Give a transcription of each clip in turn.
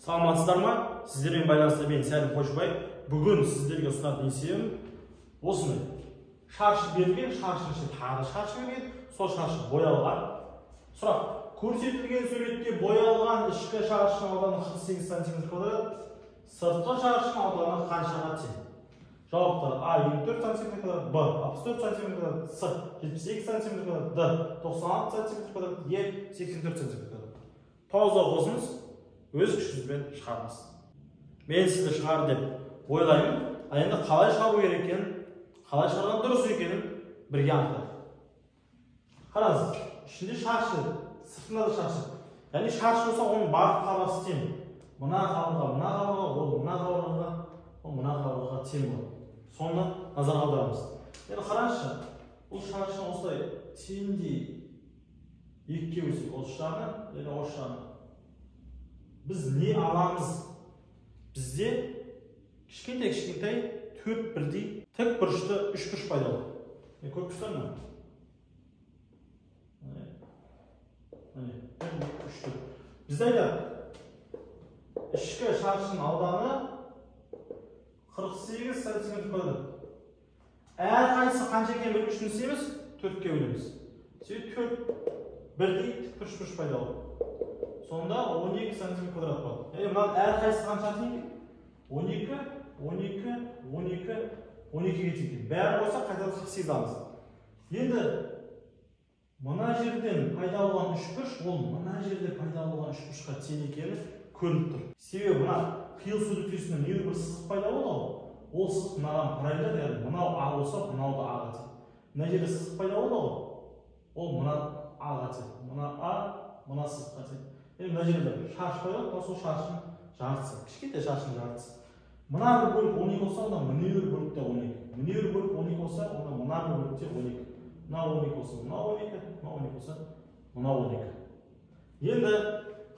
Саламатсыздар ма? Сіздермен байланыста мен Сәлім Қойшыбай. Бүгін сіздерге ұсынатын есебім осындай. Шаршы берілген, шаршының ішінде тағы шаршы берілген, сол шаршы боялған. Сұрақ: көрсетілген суретте боялған ішкі шаршының ауданы 48 см квадрат, сыртқы шаршының ауданы қаншаға тең? Жауаптар: А 24 см квадрат, Б 64 см квадрат, С 72 см квадрат, Д 96 см квадрат, Е 84 см квадрат. Пауза қосыңыз, өз күшіңізбен шығарыңыз. Мен сізді шығар деп ойлаймын. Енді қалай шығару керек екенін, қалай шығарған дұрыс екенін бірге анықтайық. Қараңыз, ішінде шаршы, сыртында да шаршы. Яғни шаршы болса, оның барлық қабырғасы тең. Мына қабырға, ол мына қабырғаға тең болады. Соны назарға аударамыз. Енді қараңызшы, бұл шаршыны осылай теңдей екіге бөлсек, осы жағын және осы жағын. Біз не аламыз? Бізде кішкентай төрт бірдей тік бұрышты үш бұрыш пайда болады. Көріп тұрсыздар ма? Бізде айтады, ішкі шаршының ауданы 48 см квадрат. Әрқайсысы қанша екенін білу үшін істейміз? Төртке бөлеміз. Себебі төрт бірдей тік бұрыш пайда болады. Сонда 12 см квадрат болады. Яғни мынаның әрқайсысы қанша тең? 12 ге тең. Бәрі қойса қайтадан 48 аламыз. Енді мына жерден пайда болған үш бұрыш, ол мына жерде пайда болған үш бұрышқа тең екені көрініп тұр. Себебі мына қиылысу нүктесінен небір бір сызық пайда болды ғой. Ол сызық мынаған параллель, яғни мынау А болса, мынау да Аға тең. Мына жерде сызық пайда болды ғой. Ол мына Аға тең. Мына А, мына сызыққа тең. Мына жерде шаршы пайда болды, сол шаршының жартысы, кішкентай шаршының жартысы. Мына бір бөлік 12 болса, онда мына бір бөлік те 12. Мына бір бөлік 12 болса, онда мына бір бөлік те 12. Мына 12 болса, мына 12, мына 12 болса, мына 12. Енді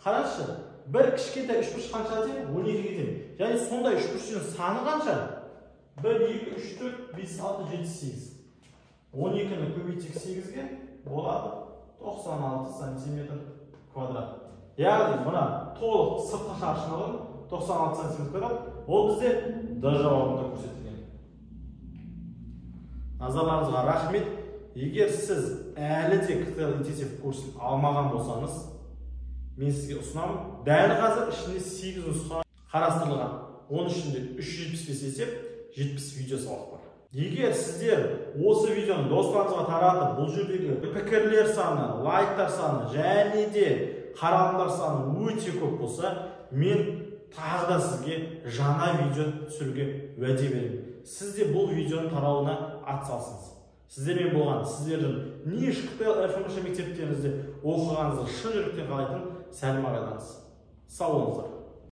қараңызшы, бір кішкентай үшбұрыш қанша тең? 12-ге тең. Және сондай үшбұрыштың саны қанша? 1, 2, 3, 4, 5, 6, 7, 8. 12-ні көбейтсек 8-ге болады 96 см квадрат. Яғни мына толық сыртқы шаршының ауданы 96 см квадрат. Ол бізде Д жауабында көрсетілген. Назарларыңызға рахмет. Егер сіз әлі де КТЛ интенсив курсын алмаған болсаңыз, мен сізге ұсынамын. Дәл қазір ішінде 8 нұсқа қарастырылған. Оның ішінде 375 есеп, 70 видео сабақ бар. Егер сіздер осы видеоны достарыңызға таратып, бұл жердегі пікірлер саны, лайктар саны және де қаралымдар саны өте көп болса, мен тағы да сізге жаңа видео түсіруге уәде беремін. Сіз де бұл видеоның тарауына атсалысыңыз. Сіздермен болған, сіздердің еш КТЛ ФМШ мектептеріңізде оқығаныңызды шын жүректен қалайтын Сәлім ағайдансыз. Сау болыңыздар.